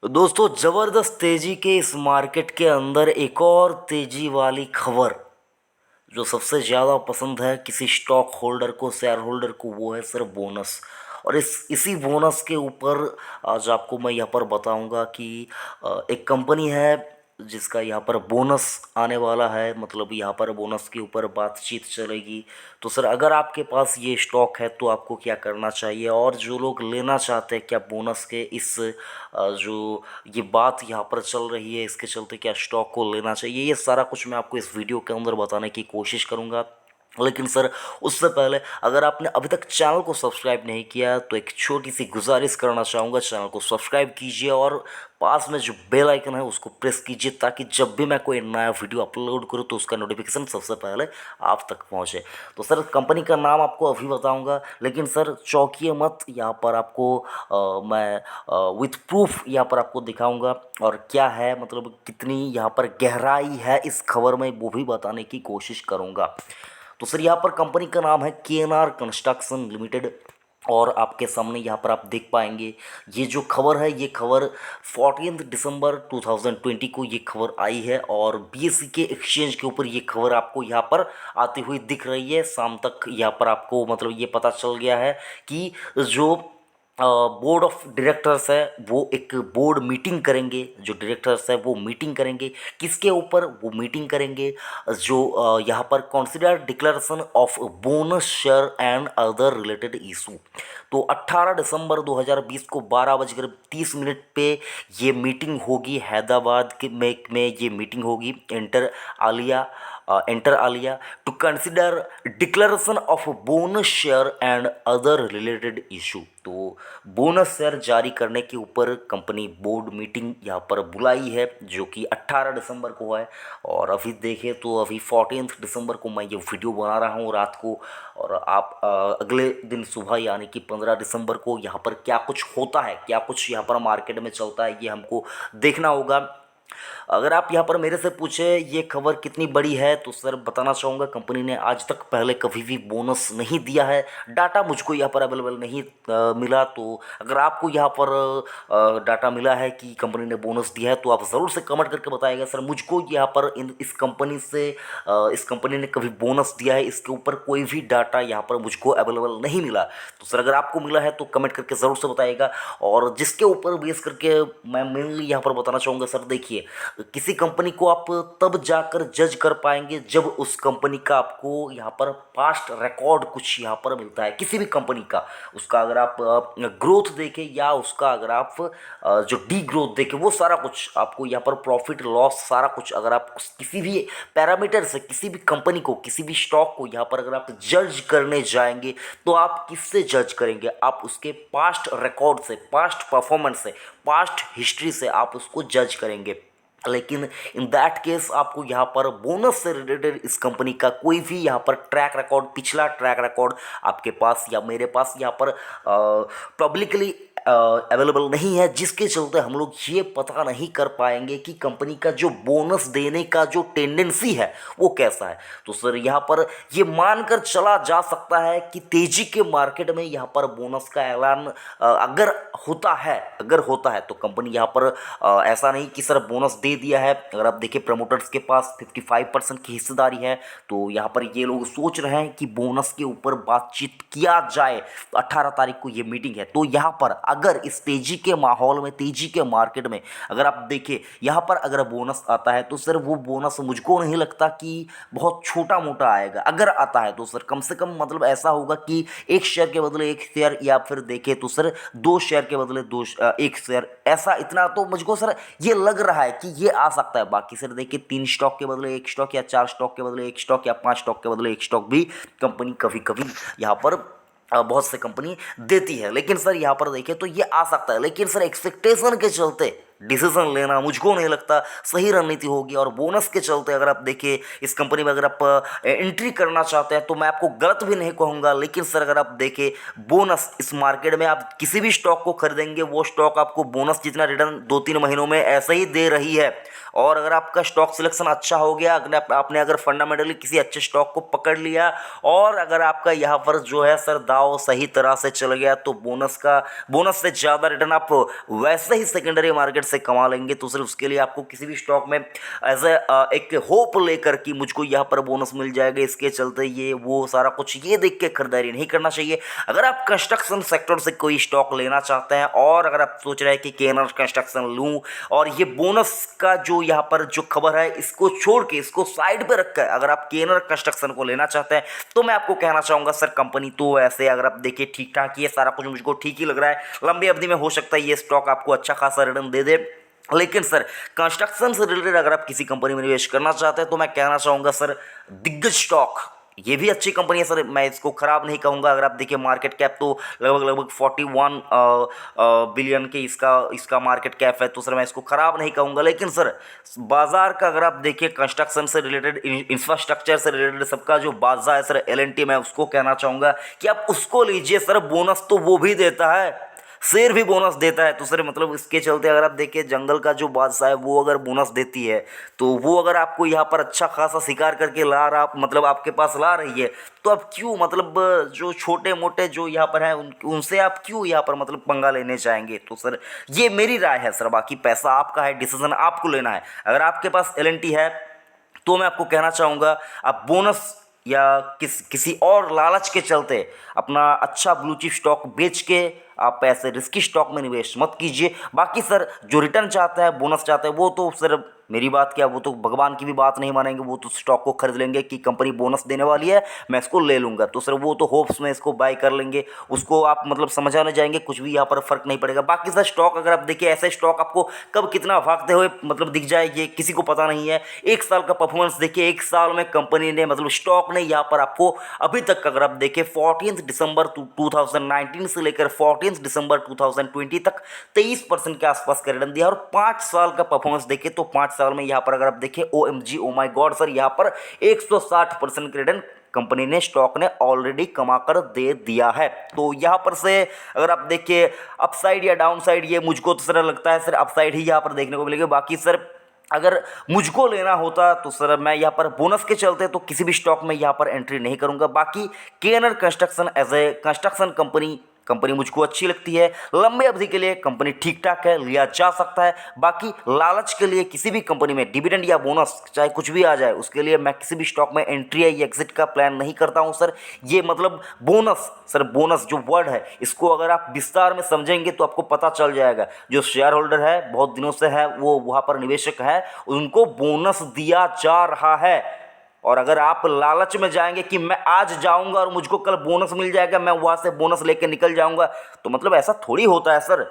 दोस्तों जबरदस्त तेजी के इस मार्केट के अंदर एक और तेजी वाली खबर जो सबसे ज़्यादा पसंद है किसी स्टॉक होल्डर को, शेयर होल्डर को, वो है सर बोनस। और इसी बोनस के ऊपर आज आपको मैं यहाँ पर बताऊंगा कि एक कंपनी है जिसका यहाँ पर बोनस आने वाला है, मतलब यहाँ पर बोनस के ऊपर बातचीत चलेगी। तो सर अगर आपके पास ये स्टॉक है तो आपको क्या करना चाहिए, और जो लोग लेना चाहते हैं क्या बोनस के इस जो ये बात यहाँ पर चल रही है इसके चलते क्या स्टॉक को लेना चाहिए, ये सारा कुछ मैं आपको इस वीडियो के अंदर बताने की कोशिश करूँगा। लेकिन सर उससे पहले अगर आपने अभी तक चैनल को सब्सक्राइब नहीं किया तो एक छोटी सी गुजारिश करना चाहूँगा, चैनल को सब्सक्राइब कीजिए और पास में जो बेल आइकन है उसको प्रेस कीजिए ताकि जब भी मैं कोई नया वीडियो अपलोड करूँ तो उसका नोटिफिकेशन सबसे पहले आप तक पहुँचे। तो सर कंपनी का नाम आपको अभी बताऊँगा, लेकिन सर चौंकिए मत, यहाँ पर आपको मैं विथ प्रूफ यहाँ पर आपको दिखाऊँगा और क्या है मतलब कितनी यहाँ पर गहराई है इस खबर में वो भी बताने की कोशिश करूँगा। तो सर यहाँ पर कंपनी का नाम है केएनआर कंस्ट्रक्शन लिमिटेड, और आपके सामने यहाँ पर आप देख पाएंगे ये जो खबर है, ये खबर 14 दिसंबर 2020 को ये खबर आई है और बीएसई के एक्सचेंज के ऊपर ये खबर आपको यहाँ पर आती हुई दिख रही है। शाम तक यहाँ पर आपको मतलब ये पता चल गया है कि जो बोर्ड ऑफ डायरेक्टर्स है वो एक बोर्ड मीटिंग करेंगे, जो डायरेक्टर्स है वो मीटिंग करेंगे। किसके ऊपर वो मीटिंग करेंगे? जो यहाँ पर consider declaration of bonus share and other related issue. तो 18 दिसंबर 2020 को 12:30 पे ये मीटिंग होगी हैदराबाद के में ये मीटिंग होगी inter alia to consider declaration of bonus share and other related issue. तो बोनस शेयर जारी करने के ऊपर कंपनी बोर्ड मीटिंग यहाँ पर बुलाई है जो कि 18 दिसंबर को है। और अभी देखें तो अभी 14 दिसंबर को मैं ये वीडियो बना रहा हूँ रात को, और आप अगले दिन सुबह यानी कि 15 दिसंबर को यहाँ पर क्या कुछ होता है, क्या कुछ यहाँ पर मार्केट में चलता है, ये हमको देखना होगा। अगर आप यहाँ पर मेरे से पूछे ये खबर कितनी बड़ी है तो सर बताना चाहूँगा कंपनी ने आज तक पहले कभी भी बोनस नहीं दिया है। डाटा मुझको यहाँ पर अवेलेबल नहीं मिला, तो अगर आपको यहाँ पर डाटा मिला है कि कंपनी ने बोनस दिया है तो आप ज़रूर से कमेंट करके बताइएगा सर मुझको यहाँ पर इस कंपनी से इस कंपनी ने कभी बोनस दिया है इसके ऊपर कोई भी डाटा यहाँ पर मुझको अवेलेबल नहीं मिला। तो सर अगर आपको मिला है तो कमेंट करके ज़रूर से बताइएगा। और जिसके ऊपर बेस करके मैं मेनली यहाँ पर बताना चाहूँगा सर, देखिए किसी कंपनी को आप तब जाकर जज कर पाएंगे जब उस कंपनी का आपको यहाँ पर पास्ट रिकॉर्ड कुछ यहाँ पर मिलता है। किसी भी कंपनी का उसका अगर आप ग्रोथ देखें या उसका अगर आप जो डी ग्रोथ देखें, वो सारा कुछ आपको यहाँ पर प्रॉफिट लॉस सारा कुछ अगर आप किसी भी पैरामीटर से किसी भी कंपनी को किसी भी स्टॉक को यहाँ पर अगर आप जज करने जाएंगे तो आप किससे जज करेंगे? आप उसके पास्ट रिकॉर्ड से, पास्ट परफॉर्मेंस से, पास्ट हिस्ट्री से आप उसको जज करेंगे। लेकिन इन दैट केस आपको यहाँ पर बोनस से रिलेटेड इस कंपनी का कोई भी यहाँ पर ट्रैक रिकॉर्ड, पिछला ट्रैक रिकॉर्ड आपके पास या मेरे पास यहाँ पर पब्लिकली अवेलेबल नहीं है, जिसके चलते हम लोग ये पता नहीं कर पाएंगे कि कंपनी का जो बोनस देने का जो टेंडेंसी है वो कैसा है। तो सर यहाँ पर ये मानकर चला जा सकता है कि तेजी के मार्केट में यहाँ पर बोनस का ऐलान अगर होता है तो कंपनी यहाँ पर ऐसा नहीं कि सर बोनस दे दिया है। अगर आप देखिए प्रमोटर्स के पास 55% की हिस्सेदारी है, तो यहाँ पर ये लोग सोच रहे हैं कि बोनस के ऊपर बातचीत किया जाए। तो 18 तारीख को ये मीटिंग है, तो यहाँ पर अगर इस तेजी के माहौल में, तेजी के मार्केट में अगर आप देखें यहाँ पर अगर बोनस आता है तो सर वो बोनस मुझको नहीं लगता कि बहुत छोटा मोटा आएगा। अगर आता है तो सर कम से कम मतलब ऐसा होगा कि एक शेयर के बदले एक शेयर, या फिर देखें तो सर दो शेयर के बदले एक शेयर, ऐसा इतना तो मुझको सर ये लग रहा है कि ये आ सकता है। बाकी सर देखिए 3 स्टॉक के बदले एक स्टॉक, या 4 स्टॉक के बदले एक स्टॉक, या 5 स्टॉक के बदले एक स्टॉक भी कंपनी कभी कभी यहाँ पर बहुत से कंपनी देती है। लेकिन सर यहाँ पर देखिए तो ये आ सकता है, लेकिन सर एक्सपेक्टेशन के चलते डिसीजन लेना मुझको नहीं लगता सही रणनीति होगी। और बोनस के चलते अगर आप देखिए इस कंपनी में अगर आप एंट्री करना चाहते हैं तो मैं आपको गलत भी नहीं कहूँगा, लेकिन सर अगर आप देखें बोनस इस मार्केट में आप किसी भी स्टॉक को खरीदेंगे वो स्टॉक आपको बोनस जितना रिटर्न 2-3 महीनों में ऐसे ही दे रही है। और अगर आपका स्टॉक सिलेक्शन अच्छा हो गया, अगर आपने अगर फंडामेंटली किसी अच्छे स्टॉक को पकड़ लिया और अगर आपका यहाँ पर जो है सर दाव सही तरह से चल गया तो बोनस से ज़्यादा रिटर्न आप वैसे ही सेकेंडरी मार्केट से कमा लेंगे। तो सर उसके लिए आपको किसी भी स्टॉक में एज ए एक होप लेकर कि मुझको यहाँ पर बोनस मिल जाएगा, इसके चलते ये वो सारा कुछ ये देख के खरीदारी नहीं करना चाहिए। अगर आप कंस्ट्रक्शन सेक्टर से कोई स्टॉक लेना चाहते हैं और अगर आप सोच रहे हैं कि केएनआर कंस्ट्रक्शन लूँ और ये बोनस का जो यहाँ पर जो खबर है इसको छोड़ के इसको साइड पे रखकर अगर आप केएनआर कंस्ट्रक्शन को लेना चाहते हैं तो मैं आपको कहना चाहूँगा सर कंपनी तो ऐसे अगर आप देखिए ठीक ठाक ही है, सारा कुछ मुझको ठीक ही लग रहा है। लंबी अवधि में हो सकता है ये स्टॉक आपको अच्छा खासा रिटर्न दे दे, लेकिन सर कंस्ट्रक्शन से रिलेटेड अगर आप किसी कंपनी में निवेश करना चाहते हैं तो मैं कहना चाहूँगा सर दिग्गज स्टॉक ये भी अच्छी कंपनी है सर, मैं इसको ख़राब नहीं कहूँगा। अगर आप देखिए मार्केट कैप तो लगभग 41 बिलियन के इसका मार्केट कैप है, तो सर मैं इसको ख़राब नहीं कहूँगा। लेकिन सर बाज़ार का अगर आप देखिए कंस्ट्रक्शन से रिलेटेड इंफ्रास्ट्रक्चर से रिलेटेड सबका जो बाज़ार है सर एल&टी, मैं उसको कहना चाहूँगा कि आप उसको लीजिए सर, बोनस तो वो भी देता है, शेर भी बोनस देता है। तो सर मतलब इसके चलते अगर आप देखिए जंगल का जो बादशाह है वो अगर बोनस देती है तो वो अगर आपको यहाँ पर अच्छा खासा शिकार करके ला रहा मतलब आपके पास ला रही है तो आप क्यों मतलब जो छोटे मोटे जो यहाँ पर हैं उनसे आप क्यों यहाँ पर मतलब पंगा लेने जाएंगे। तो सर ये मेरी राय है सर, बाकी पैसा आपका है, डिसीजन आपको लेना है। अगर आपके पास एल&टी है तो मैं आपको कहना चाहूँगा आप बोनस या किसी और लालच के चलते अपना अच्छा ब्लू चिप स्टॉक बेच के आप ऐसे रिस्की स्टॉक में निवेश मत कीजिए। बाकी सर जो रिटर्न चाहता है बोनस चाहता है वो तो सर मेरी बात क्या, वो तो भगवान की भी बात नहीं मानेंगे, वो तो स्टॉक को खरीद लेंगे कि कंपनी बोनस देने वाली है मैं इसको ले लूँगा, तो सर वो तो होप्स में इसको बाय कर लेंगे, उसको आप मतलब समझाने जाएंगे कुछ भी यहाँ पर फ़र्क नहीं पड़ेगा। बाकी सर स्टॉक अगर आप देखिए ऐसे स्टॉक आपको कब कितना भागते हुए मतलब दिख जाएगी किसी को पता नहीं है। एक साल का परफॉर्मेंस देखिए, एक साल में कंपनी ने मतलब स्टॉक ने यहाँ पर आपको अभी तक अगर आप देखिए 14 दिसंबर 2019 से लेकर 14 दिसंबर 2020 तक 23% के आसपास का रिटर्न दिया। और 5 साल का परफॉर्मेंस देखें तो 5 साल में यहाँ पर अगर आप देखें OMG oh my God sir यहाँ पर 160% का रिटर्न कंपनी ने स्टॉक ने ऑलरेडी कमा कर दे दिया है। तो यहाँ पर से अगर आप देखिए अपसाइड या डाउनसाइड ये मुझको तो सर लगता है सर अपसाइड ही यहाँ पर देखने को मिलेगी। बाकी सर अगर मुझको लेना होता तो सर मैं यहाँ पर बोनस के चलते तो किसी भी स्टॉक में यहाँ पर एंट्री नहीं करूँगा। बाकी KNR construction as a construction company मुझको अच्छी लगती है, लंबे अवधि के लिए कंपनी ठीक ठाक है, लिया जा सकता है। बाकी लालच के लिए किसी भी कंपनी में डिविडेंड या बोनस चाहे कुछ भी आ जाए उसके लिए मैं किसी भी स्टॉक में एंट्री या एग्जिट का प्लान नहीं करता हूं सर। ये मतलब बोनस सर बोनस जो वर्ड है इसको अगर आप विस्तार में समझेंगे तो आपको पता चल जाएगा। जो शेयर होल्डर है बहुत दिनों से है वो वहाँ पर निवेशक है उनको बोनस दिया जा रहा है। और अगर आप लालच में जाएंगे कि मैं आज जाऊंगा और मुझको कल बोनस मिल जाएगा मैं वहां से बोनस लेके निकल जाऊंगा, तो मतलब ऐसा थोड़ी होता है सर,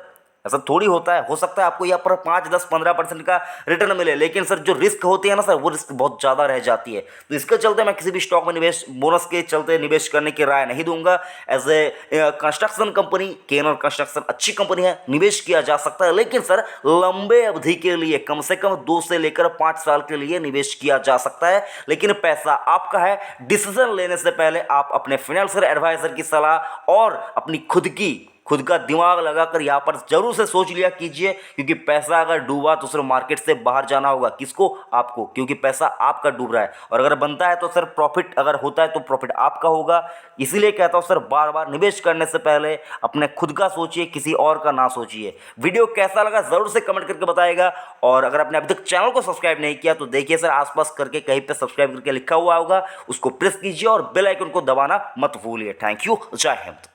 ऐसा थोड़ी होता है। हो सकता है आपको यहाँ पर 5, 10, 15% का रिटर्न मिले, लेकिन सर जो रिस्क होती है ना सर वो रिस्क बहुत ज़्यादा रह जाती है। तो इसके चलते मैं किसी भी स्टॉक में निवेश बोनस के चलते निवेश करने की राय नहीं दूंगा। As a construction company KNR construction अच्छी कंपनी है, निवेश किया जा सकता है, लेकिन सर लंबे अवधि के लिए कम से कम 2 से लेकर 5 साल के लिए निवेश किया जा सकता है। लेकिन पैसा आपका है, डिसीजन लेने से पहले आप अपने फाइनेंशियल एडवाइजर की सलाह और अपनी खुद का दिमाग लगाकर यहाँ पर जरूर से सोच लिया कीजिए, क्योंकि पैसा अगर डूबा तो सिर्फ मार्केट से बाहर जाना होगा। किसको? आपको, क्योंकि पैसा आपका डूब रहा है। और अगर बनता है तो सर प्रॉफिट अगर होता है तो प्रॉफिट आपका होगा। इसीलिए कहता हूँ सर बार बार निवेश करने से पहले अपने खुद का सोचिए, किसी और का ना सोचिए। वीडियो कैसा लगा जरूर से कमेंट करके बताइएगा। और अगर आपने अभी तक चैनल को सब्सक्राइब नहीं किया तो देखिए सर आसपास करके कहीं पे सब्सक्राइब करके लिखा हुआ होगा, उसको प्रेस कीजिए और बेल आइकन को दबाना मत भूलिए। थैंक यू, जय हिंद।